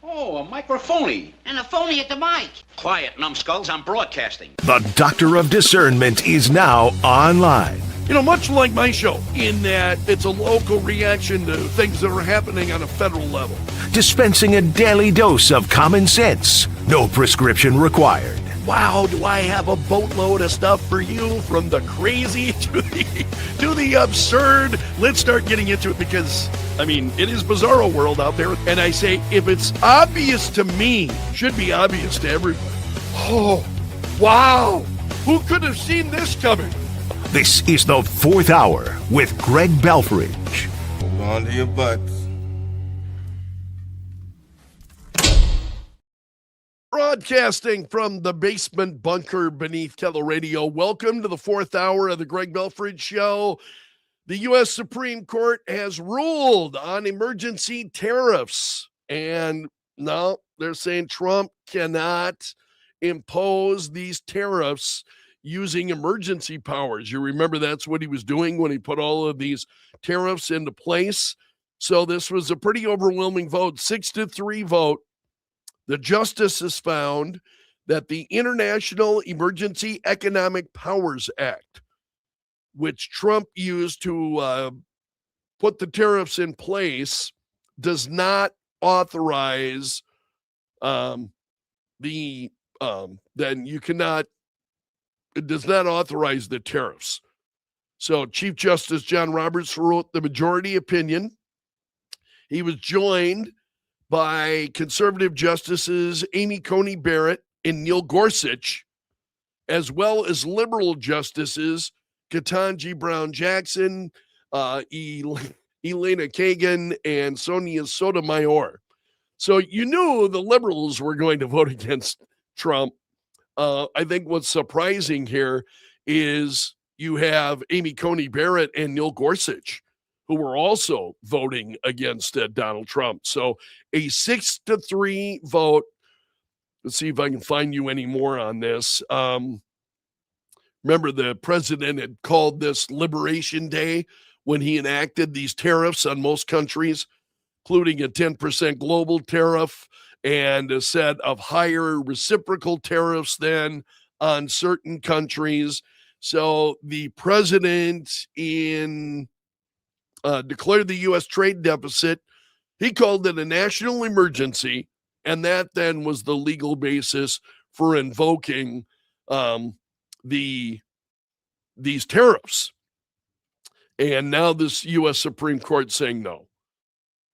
Oh, a microphony. And a phony at the mic. Quiet, numbskulls, I'm broadcasting. The Doctor of Discernment is now online. You know, much like my show, in that it's a local reaction to things that are happening on a federal level. Dispensing a daily dose of common sense. No prescription required. Wow, do I have a boatload of stuff for you, from the crazy to the absurd. Let's start getting into it because, I mean, it is bizarro world out there. And I say, if it's obvious to me, should be obvious to everybody. Oh, wow. Who could have seen this coming? This is the Fourth Hour with Greg Belfrage. Hold on to your butts. Broadcasting from the basement bunker beneath KELO Radio. Welcome to the Fourth Hour of the Greg Belfrage Show. The U.S. Supreme Court has ruled on emergency tariffs. And now they're saying Trump cannot impose these tariffs using emergency powers. You remember that's what he was doing when he put all of these tariffs into place. So this was a pretty overwhelming vote, 6-3 vote. The justices found that the International Emergency Economic Powers Act, which Trump used to put the tariffs in place, does not authorize it does not authorize the tariffs. So Chief Justice John Roberts wrote the majority opinion. He was joined by conservative justices Amy Coney Barrett and Neil Gorsuch, as well as liberal justices Ketanji Brown Jackson, Elena Kagan, and Sonia Sotomayor. So you knew the liberals were going to vote against Trump. I think what's surprising here is you have Amy Coney Barrett and Neil Gorsuch, who were also voting against Donald Trump. So a 6-3 vote. Let's see if I can find you any more on this. Remember, the president had called this Liberation Day when he enacted these tariffs on most countries, including a 10% global tariff and a set of higher reciprocal tariffs than on certain countries. So the president declared the U.S. trade deficit. He called it a national emergency, and that then was the legal basis for invoking these tariffs. And now this U.S. Supreme Court saying no.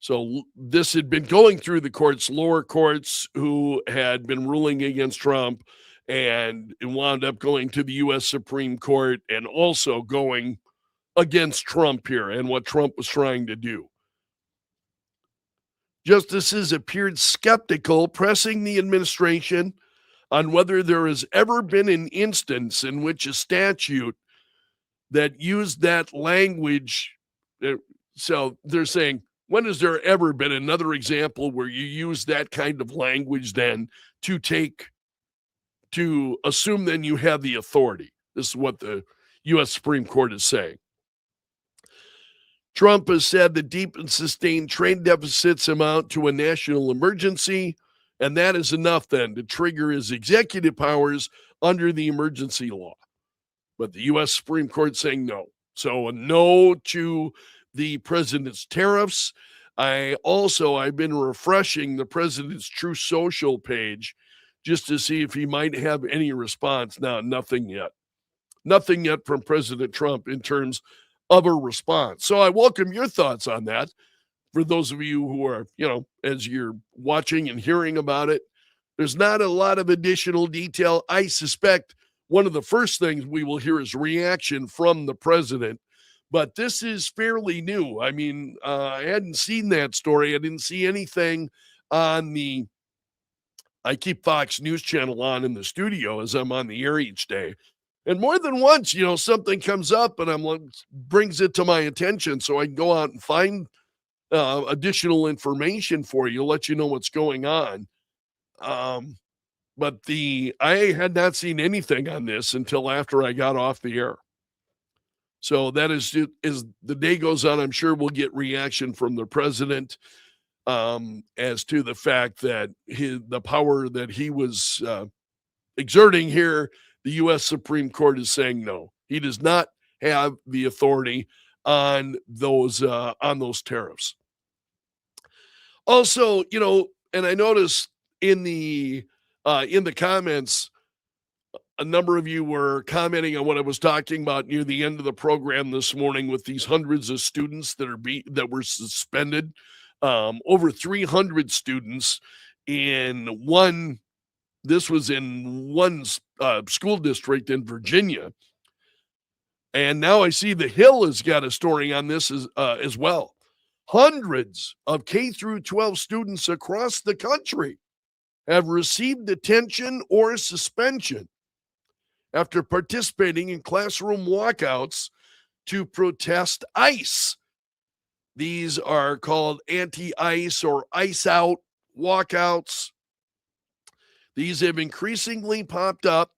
So this had been going through the courts, lower courts, who had been ruling against Trump, and it wound up going to the U.S. Supreme Court and also going against Trump here and what Trump was trying to do. Justices appeared skeptical, pressing the administration on whether there has ever been an instance in which a statute that used that language. So they're saying, when has there ever been another example where you use that kind of language then to assume then you have the authority? This is what the U.S. Supreme Court is saying. Trump has said that deep and sustained trade deficits amount to a national emergency, and that is enough then to trigger his executive powers under the emergency law. But the U.S. Supreme Court saying no. So a no to the president's tariffs. I've been refreshing the president's True Social page just to see if he might have any response. Now, nothing yet. Nothing yet from President Trump in terms of a response. So I welcome your thoughts on that. For those of you who are, as you're watching and hearing about it, there's not a lot of additional detail. I suspect one of the first things we will hear is reaction from the president. But this is fairly new. I mean, I hadn't seen that story. I didn't see anything on I keep Fox News Channel on in the studio as I'm on the air each day. And more than once, something comes up and brings it to my attention so I can go out and find additional information for you, let you know what's going on. But I had not seen anything on this until after I got off the air. So that is, as the day goes on, I'm sure we'll get reaction from the president. as to the fact that the power that he was exerting here, the U.S. Supreme Court is saying no. He does not have the authority on those tariffs. Also, and I noticed in the comments, a number of you were commenting on what I was talking about near the end of the program this morning with these hundreds of students that were suspended. Over 300 students in one. This was in one school district in Virginia. And now I see The Hill has got a story on this as well. Hundreds of K through 12 students across the country have received detention or suspension after participating in classroom walkouts to protest ICE. These are called anti-ICE or ICE out walkouts. These have increasingly popped up.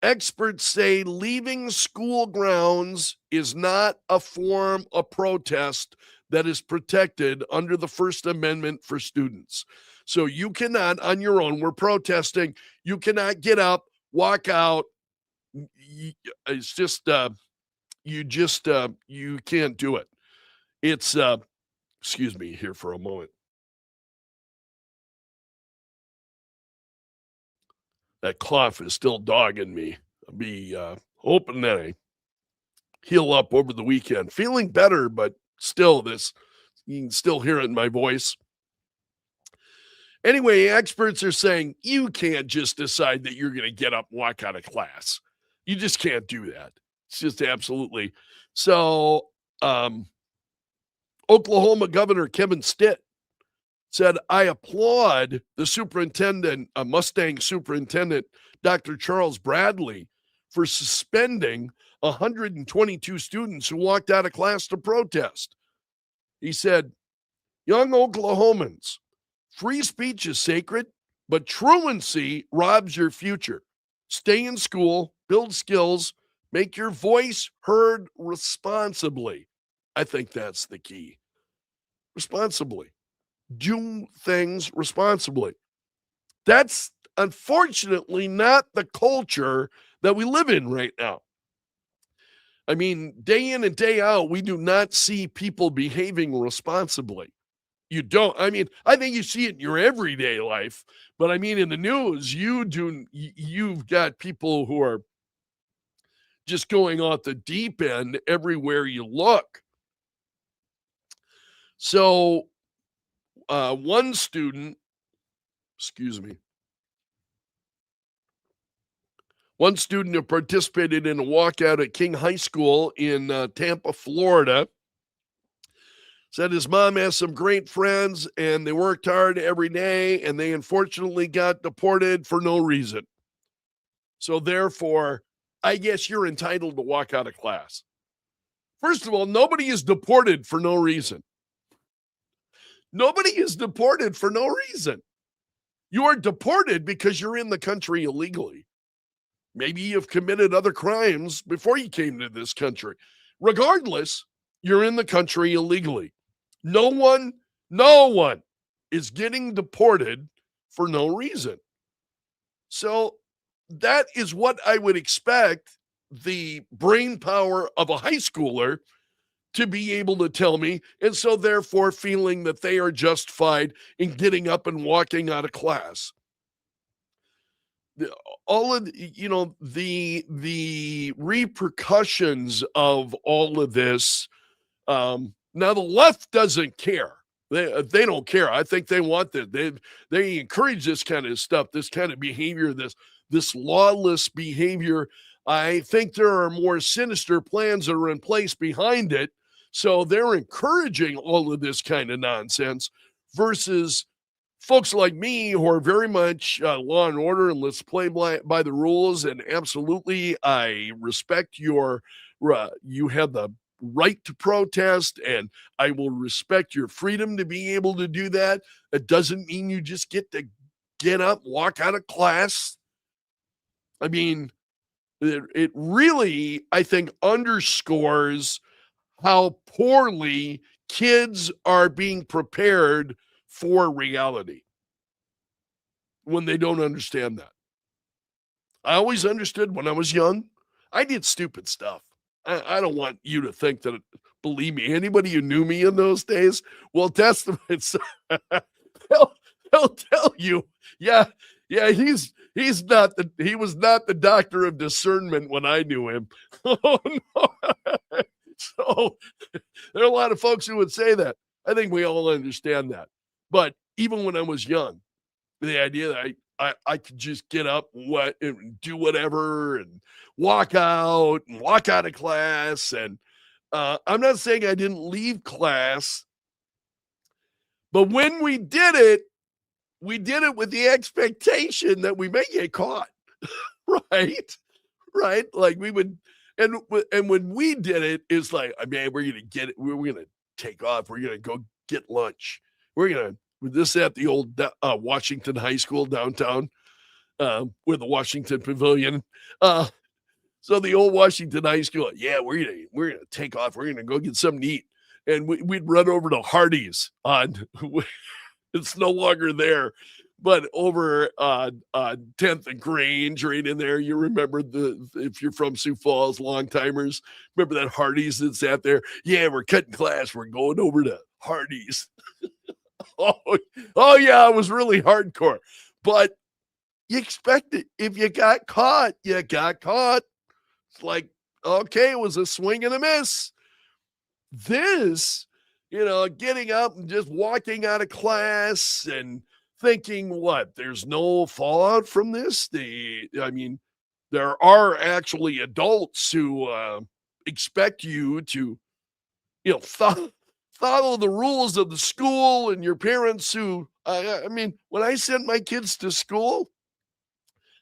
Experts say leaving school grounds is not a form of protest that is protected under the First Amendment for students. So you cannot, on your own, we're protesting, you cannot get up, walk out. It's just, you can't do it. It's, excuse me here for a moment. That cough is still dogging me. I'll be hoping that I heal up over the weekend. Feeling better, but still you can still hear it in my voice. Anyway, experts are saying you can't just decide that you're going to get up and walk out of class. You just can't do that. It's just absolutely. So Oklahoma Governor Kevin Stitt said, I applaud the superintendent, Mustang superintendent, Dr. Charles Bradley, for suspending 122 students who walked out of class to protest. He said, young Oklahomans, free speech is sacred, but truancy robs your future. Stay in school, build skills, make your voice heard responsibly. I think that's the key. Responsibly. Do things responsibly. That's unfortunately not the culture that we live in right now. I mean, day in and day out, we do not see people behaving responsibly. You don't. I mean, I think you see it in your everyday life, but I mean, in the news, you've got people who are just going off the deep end everywhere you look. So, one student who participated in a walkout at King High School in Tampa, Florida, said his mom has some great friends and they worked hard every day and they unfortunately got deported for no reason. So therefore, I guess you're entitled to walk out of class. First of all, nobody is deported for no reason. Nobody is deported for no reason. You are deported because you're in the country illegally. Maybe you've committed other crimes before you came to this country. Regardless, you're in the country illegally. No one is getting deported for no reason. So that is what I would expect the brain power of a high schooler to be able to tell me, and so therefore feeling that they are justified in getting up and walking out of class. All of the repercussions of all of this. Now the left doesn't care. They don't care. I think they want that. They encourage this kind of stuff, this kind of behavior, this lawless behavior. I think there are more sinister plans that are in place behind it. So they're encouraging all of this kind of nonsense versus folks like me who are very much law and order and let's play by the rules. And absolutely, I respect you have the right to protest and I will respect your freedom to be able to do that. It doesn't mean you just get to get up, walk out of class. I mean, it really, I think, underscores how poorly kids are being prepared for reality when they don't understand that. I always understood when I was young, I did stupid stuff. I don't want you to think that, believe me, anybody who knew me in those days will testify. They'll, they'll tell you, yeah, he was not the doctor of discernment when I knew him. Oh, no. So there are a lot of folks who would say that. I think we all understand that. But even when I was young, the idea that I could just get up and do whatever and walk out of class. And I'm not saying I didn't leave class, but when we did it with the expectation that we may get caught, right? Right? Like we would, and when we did it, it's like, I mean, we're gonna get it. We're gonna take off. We're gonna go get lunch. We're gonna. This at the old Washington High School downtown, with the Washington Pavilion. So the old Washington High School, yeah, we're gonna take off. We're gonna go get something to eat, and we'd run over to Hardee's on. It's no longer there, but over 10th and Grange, right in there. You remember if you're from Sioux Falls, long timers, remember that Hardee's that sat there? Yeah, we're cutting class. We're going over to Hardee's. Oh yeah, it was really hardcore. But you expect it. If you got caught, you got caught. It's like, okay, it was a swing and a miss. This, getting up and just walking out of class and thinking, what, there's no fallout from this? There are actually adults who expect you to, follow the rules of the school, and your parents who, when I sent my kids to school,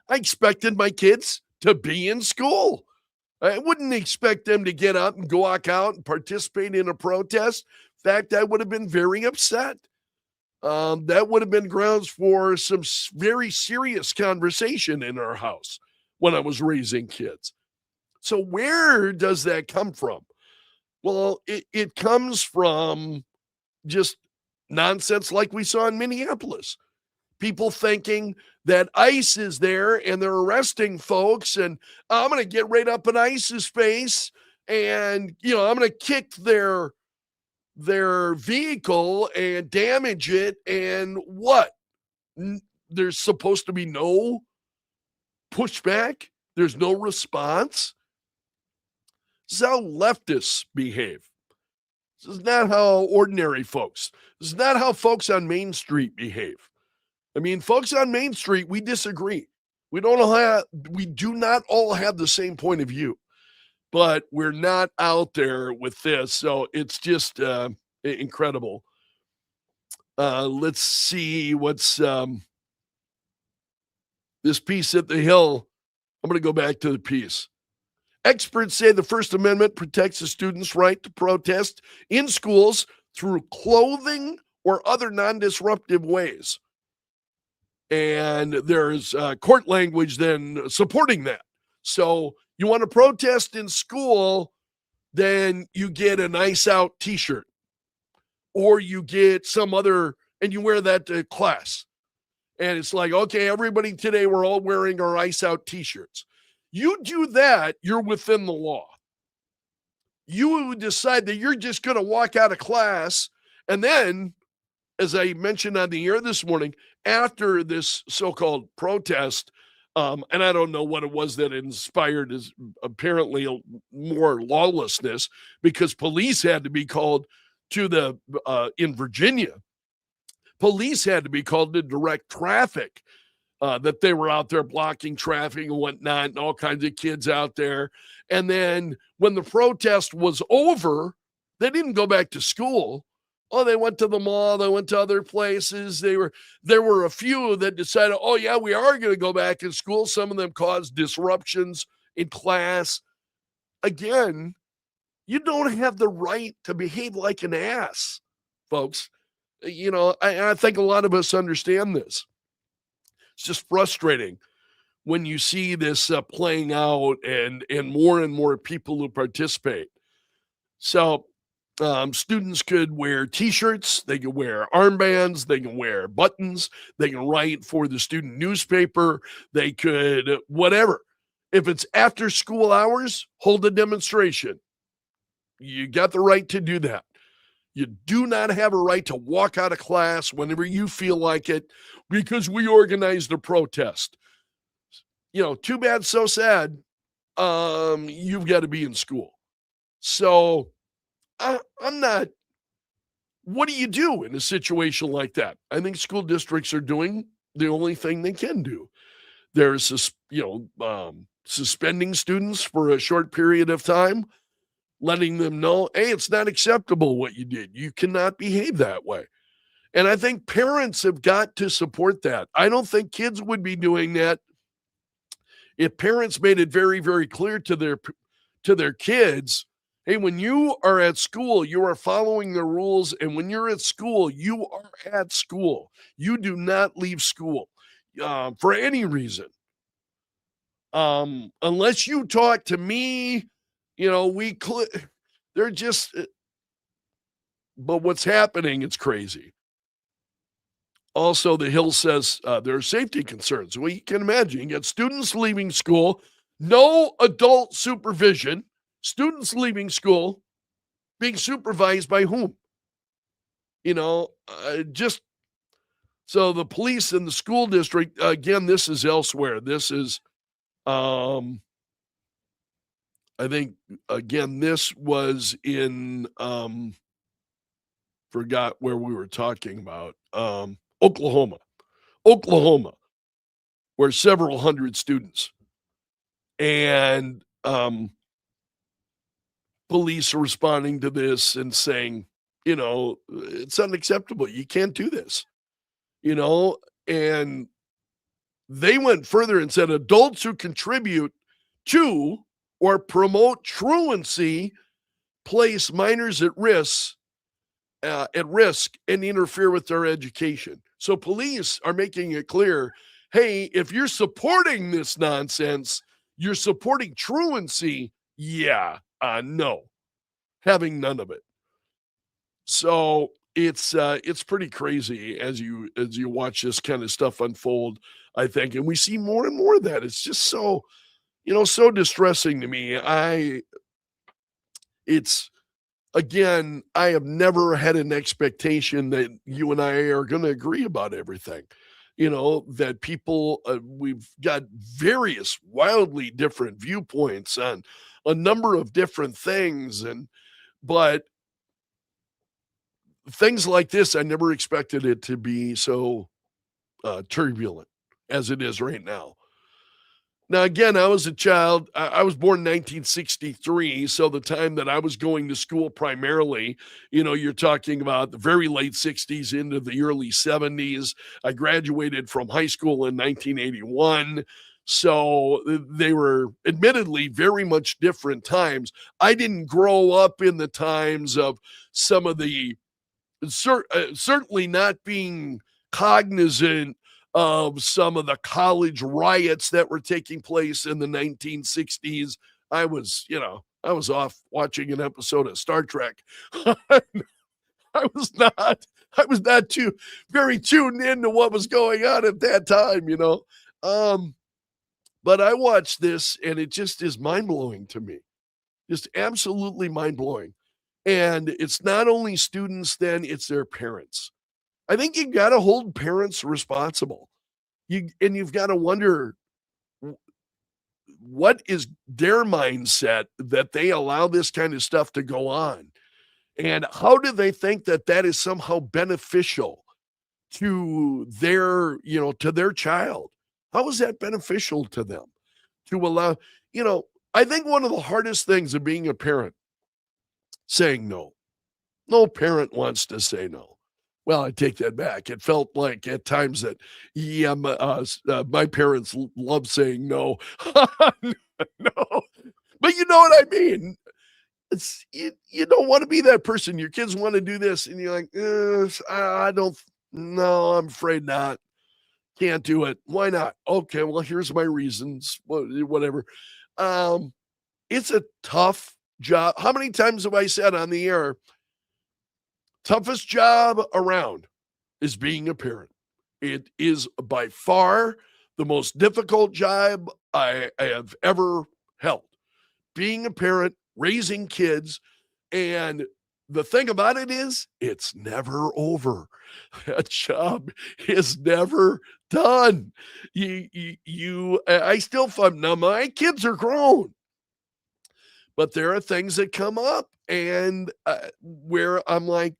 I expected my kids to be in school. I wouldn't expect them to get up and go walk out and participate in a protest. In fact, I would have been very upset. That would have been grounds for some very serious conversation in our house when I was raising kids. So where does that come from? Well, it comes from just nonsense like we saw in Minneapolis. People thinking that ICE is there and they're arresting folks, and I'm going to get right up in ICE's face and, I'm going to kick their vehicle and damage it. And what? There's supposed to be no pushback. There's no response. This is how leftists behave. This is not how ordinary folks. This is not how folks on Main Street behave. I mean, folks on Main Street, we disagree. We do not all have the same point of view, but we're not out there with this. So it's just incredible. Let's see what's this piece at the Hill. I'm going to go back to the piece. Experts say the First Amendment protects the students' right to protest in schools through clothing or other non-disruptive ways. And there's court language then supporting that. So you want to protest in school, then you get a nice out t-shirt, or you get some other, and you wear that to class. And it's like, okay, everybody today, we're all wearing our ice out t-shirts. You do that, you're within the law. You decide that you're just going to walk out of class, and then, as I mentioned on the air this morning, after this so-called protest, and I don't know what it was that inspired is apparently more lawlessness, because police had to be called to in Virginia. Police had to be called to direct traffic, that they were out there blocking traffic and whatnot, and all kinds of kids out there. And then when the protest was over, they didn't go back to school. Oh, they went to the mall. They went to other places. There were a few that decided, oh, yeah, we are going to go back in school. Some of them caused disruptions in class. Again, you don't have the right to behave like an ass, folks. I think a lot of us understand this. It's just frustrating when you see this playing out and more people who participate. So Students could wear T-shirts, they can wear armbands, they can wear buttons, they can write for the student newspaper, they could whatever. If it's after school hours, hold a demonstration. You got the right to do that. You do not have a right to walk out of class whenever you feel like it because we organized a protest. Too bad, so sad. You've got to be in school. So I'm not. What do you do in a situation like that? I think school districts are doing the only thing they can do. There's suspending students for a short period of time, letting them know, hey, it's not acceptable what you did. You cannot behave that way. And I think parents have got to support that. I don't think kids would be doing that if parents made it very, very clear to their kids, hey, when you are at school, you are following the rules. And when you're at school, you are at school. You do not leave school for any reason. Unless you talk to me, they're just, but what's happening, it's crazy. Also, the Hill says there are safety concerns. Well, you can imagine, you get students leaving school, no adult supervision, students leaving school, being supervised by whom? Just so the police and the school district, again, this is elsewhere. This is, I think, again, this was in, forgot where we were talking about, Oklahoma, where several hundred students and police are responding to this and saying, it's unacceptable. You can't do this, and they went further and said adults who contribute to or promote truancy place minors at risk and interfere with their education. So police are making it clear, hey, if you're supporting this nonsense, you're supporting truancy. Yeah, no, having none of it. So it's pretty crazy as you watch this kind of stuff unfold, I think, and we see more and more of that. It's just so, so distressing to me. Again, I have never had an expectation that you and I are going to agree about everything. That people, we've got various wildly different viewpoints on a number of different things. But things like this, I never expected it to be so turbulent as it is right now. Now, again, I was a child. I was born in 1963, so the time that I was going to school primarily, you're talking about the very late 60s into the early 70s. I graduated from high school in 1981, so they were admittedly very much different times. I didn't grow up in the times of some of the certainly not being cognizant of some of the college riots that were taking place in the 1960s. I was off watching an episode of Star Trek. I was not too very tuned into what was going on at that time, but I watched this and it just is mind-blowing to me. Just absolutely mind-blowing. And it's not only students, then it's their parents. I think you got to hold parents responsible. You've got to wonder what is their mindset that they allow this kind of stuff to go on, and how do they think that is somehow beneficial to their child? How is that beneficial to them to allow? I think one of the hardest things of being a parent, saying no. No parent wants to say no. Well, I take that back. It felt like at times that, yeah, my parents love saying no. No, but you know what I mean. It's you don't want to be that person. Your kids want to do this, and you're like, I don't. No, I'm afraid not. Can't do it. Why not? Okay, well, here's my reasons. Whatever. It's a tough job. How many times have I said on the air, toughest job around is being a parent. It is by far the most difficult job I have ever held. Being a parent, raising kids, and the thing about it is, it's never over. That job is never done. I still find now my kids are grown, but there are things that come up and where I'm like,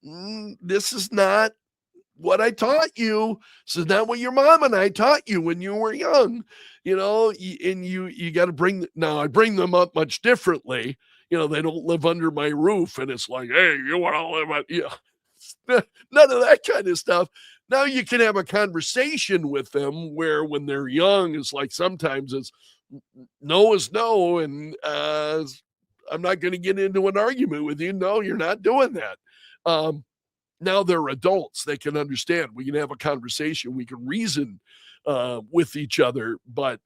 this is not what I taught you. This is not what your mom and I taught you when you were young, and you got to now I bring them up much differently. They don't live under my roof and it's like, hey, you want to live at, none of that kind of stuff. Now you can have a conversation with them where when they're young, it's like sometimes it's no is no. And I'm not going to get into an argument with you. No, you're not doing that. Now they're adults. They can understand. We can have a conversation. We can reason with each other. But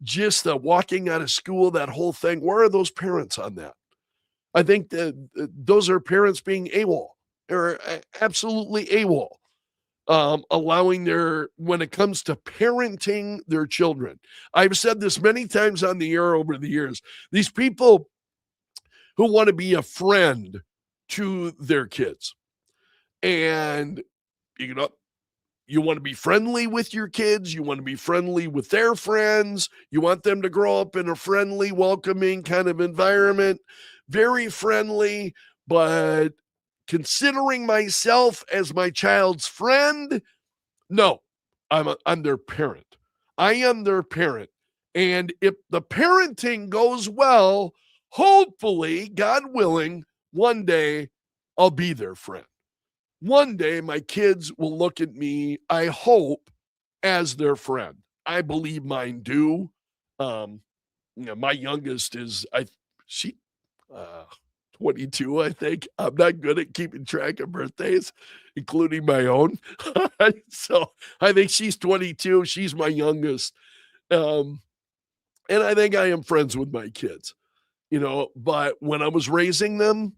just walking out of school, that whole thing, where are those parents on that? I think that those are parents being AWOL, or absolutely AWOL, allowing when it comes to parenting their children. I've said this many times on the air over the years. These people who want to be a friend to their kids, and you want to be friendly with your kids. You want to be friendly with their friends. You want them to grow up in a friendly, welcoming kind of environment, very friendly, but considering myself as my child's friend, no, I'm their parent. I am their parent. And if the parenting goes well, hopefully, God willing, one day I'll be their friend. One day my kids will look at me, I hope, as their friend. I believe mine do. My youngest is 22, I think. I'm not good at keeping track of birthdays, including my own. So I think she's 22. She's my youngest. And I think I am friends with my kids, but when I was raising them,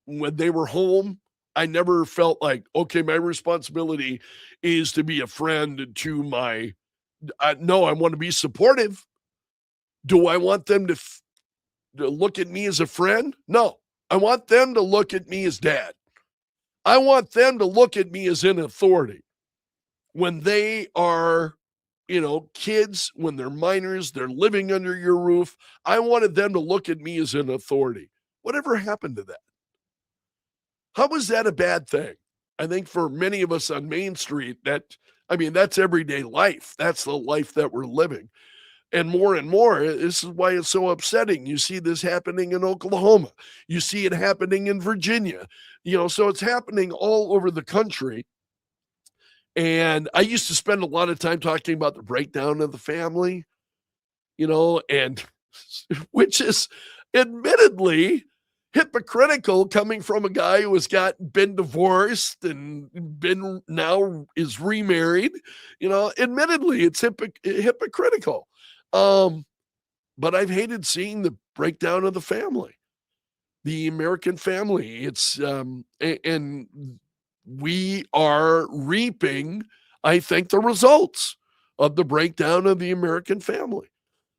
when they were home, I never felt like, okay, my responsibility is to be a friend to no, I want to be supportive. Do I want them to look at me as a friend? No, I want them to look at me as dad. I want them to look at me as an authority. When they are, kids, when they're minors, they're living under your roof, I wanted them to look at me as an authority. Whatever happened to that? How was that a bad thing? I think for many of us on Main Street, that's everyday life. That's the life that we're living. And more, this is why it's so upsetting. You see this happening in Oklahoma. You see it happening in Virginia. So it's happening all over the country. And I used to spend a lot of time talking about the breakdown of the family, and which is admittedly hypocritical coming from a guy who has been divorced and now is remarried. Admittedly, it's hypocritical. But I've hated seeing the breakdown of the family, the American family. It's and we are reaping, I think, the results of the breakdown of the American family.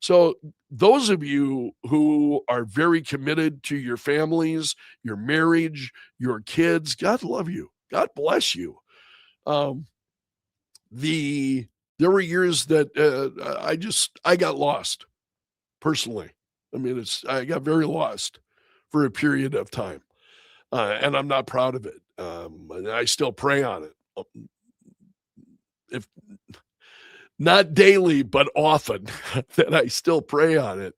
So those of you who are very committed to your families, your marriage, your kids, God love you. God bless you. There were years that I got lost personally. I got very lost for a period of time. And I'm not proud of it. And I still pray on it. If not daily, but often, that I still pray on it.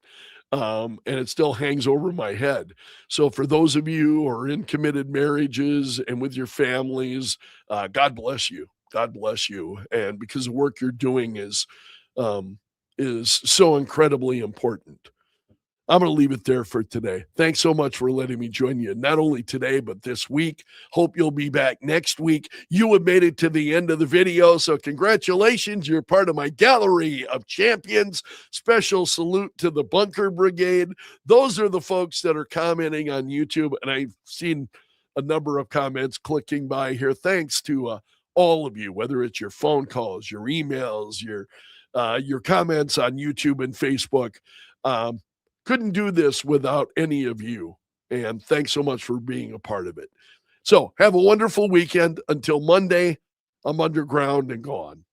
And it still hangs over my head. So for those of you who are in committed marriages and with your families, God bless you. God bless you. And because the work you're doing is so incredibly important. I'm going to leave it there for today. Thanks so much for letting me join you, not only today, but this week. Hope you'll be back next week. You have made it to the end of the video, so congratulations. You're part of my gallery of champions. Special salute to the Bunker Brigade. Those are the folks that are commenting on YouTube, and I've seen a number of comments clicking by here. Thanks to all of you, whether it's your phone calls, your emails, your comments on YouTube and Facebook. Couldn't do this without any of you. And thanks so much for being a part of it. So have a wonderful weekend. Until Monday, I'm underground and gone.